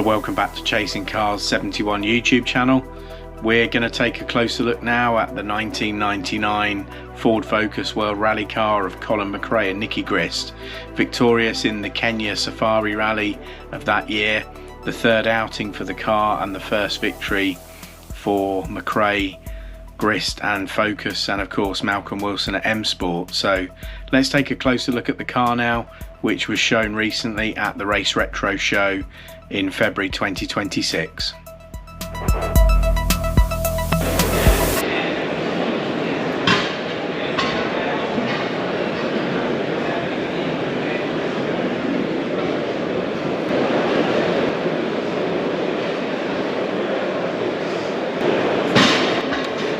So welcome back to Chasing Cars 71 YouTube channel. We're going to take a closer look now at the 1999 Ford Focus World Rally car of Colin McRae and Nicky Grist, victorious in the Kenya Safari Rally of that year, the third outing for the car and the first victory for McRae, Grist and Focus, and of course Malcolm Wilson at M Sport. So let's take a closer look at the car now, which was shown recently at the Race Retro show in February 2026.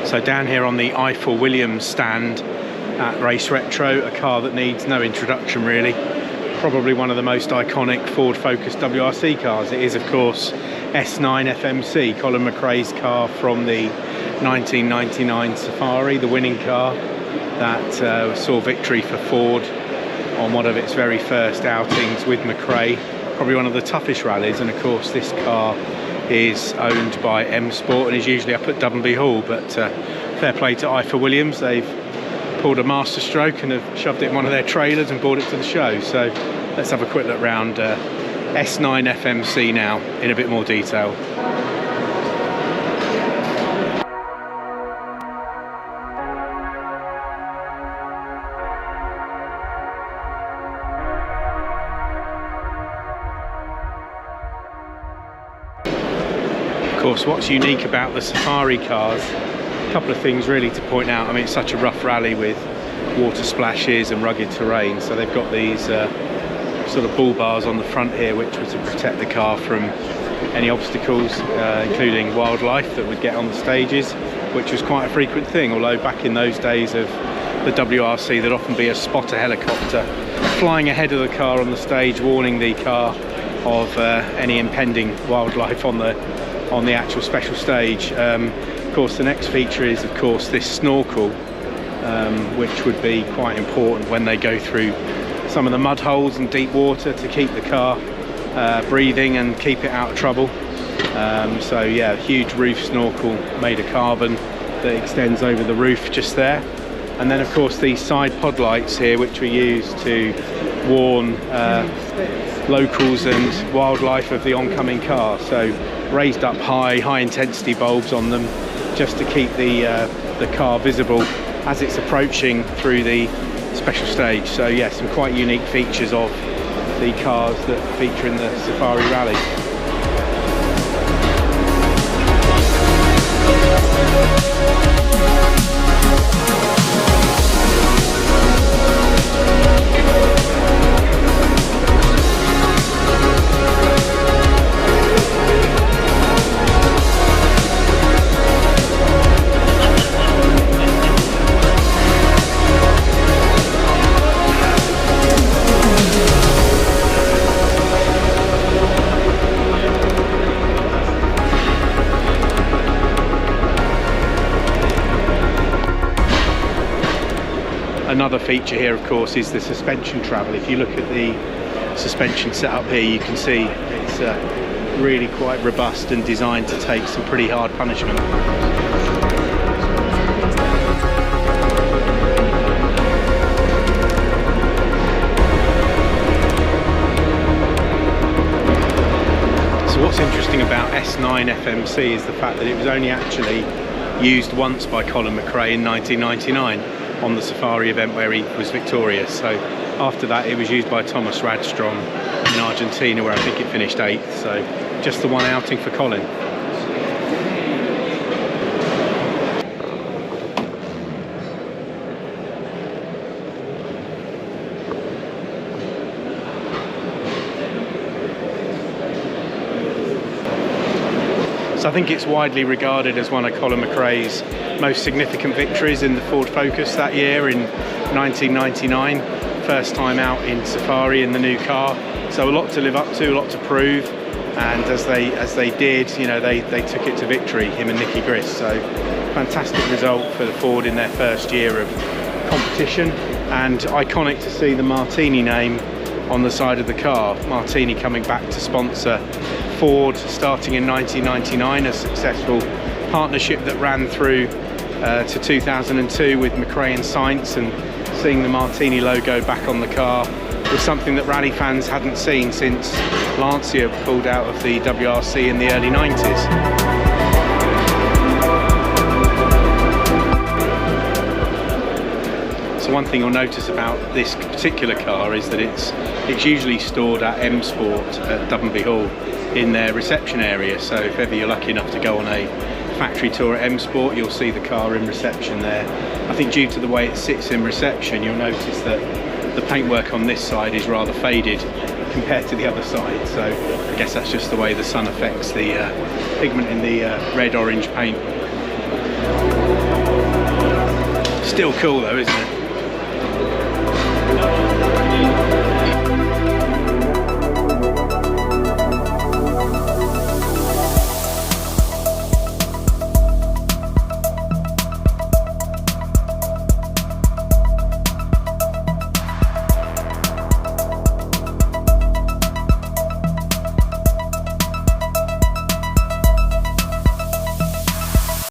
So down here on the Eiffel Williams stand at Race Retro, a car that needs no introduction really. Probably one of the most iconic Ford Focus WRC cars. It is of course S9 FMC, Colin McRae's car from the 1999 Safari, the winning car that saw victory for Ford on one of its very first outings with McRae. Probably one of the toughest rallies, and of course this car is owned by M Sport and is usually up at Dunby Hall, but fair play to Eiffel Williams. They've pulled a master stroke and have shoved it in one of their trailers and brought it to the show. So let's have a quick look round S9 FMC now in a bit more detail. Of course, what's unique about the Safari cars, a couple of things really to point out. I mean, it's such a rough rally with water splashes and rugged terrain, so they've got these sort of bull bars on the front here, which was to protect the car from any obstacles, including wildlife that would get on the stages, which was quite a frequent thing. Although back in those days of the WRC, there'd often be a spotter helicopter flying ahead of the car on the stage, warning the car of any impending wildlife on the actual special stage. Of course, the next feature is of course this snorkel, which would be quite important when they go through some of the mud holes and deep water to keep the car breathing and keep it out of trouble. So yeah, huge roof snorkel made of carbon that extends over the roof just there. And then of course these side pod lights here, which we use to warn locals and wildlife of the oncoming car. So raised up high intensity bulbs on them just to keep the car visible as it's approaching through the special stage. So yeah, some quite unique features of the cars that feature in the Safari Rally. Another feature here of course is the suspension travel. If you look at the suspension setup here, you can see it's really quite robust and designed to take some pretty hard punishment. So what's interesting about S9 FMC is the fact that it was only actually used once by Colin McRae in 1999 on the Safari event where he was victorious. So after that it was used by Thomas Radstrom in Argentina, where I think it finished 8th. So just the one outing for Colin. So I think it's widely regarded as one of Colin McRae's most significant victories in the Ford Focus that year in 1999. First time out in Safari in the new car. So a lot to live up to, a lot to prove. And as they did, you know, they took it to victory, him and Nicky Grist. So fantastic result for the Ford in their first year of competition, and iconic to see the Martini name on the side of the car. Martini coming back to sponsor Ford starting in 1999, a successful partnership that ran through to 2002 with McRae and Sainz, and seeing the Martini logo back on the car was something that rally fans hadn't seen since Lancia pulled out of the WRC in the early 90s. So one thing you'll notice about this particular car is that it's usually stored at M Sport at Dunby Hall in their reception area. So if ever you're lucky enough to go on a factory tour at M Sport, you'll see the car in reception there. I think due to the way it sits in reception, you'll notice that the paintwork on this side is rather faded compared to the other side. So I guess that's just the way the sun affects the pigment in the red-orange paint. Still cool though, isn't it?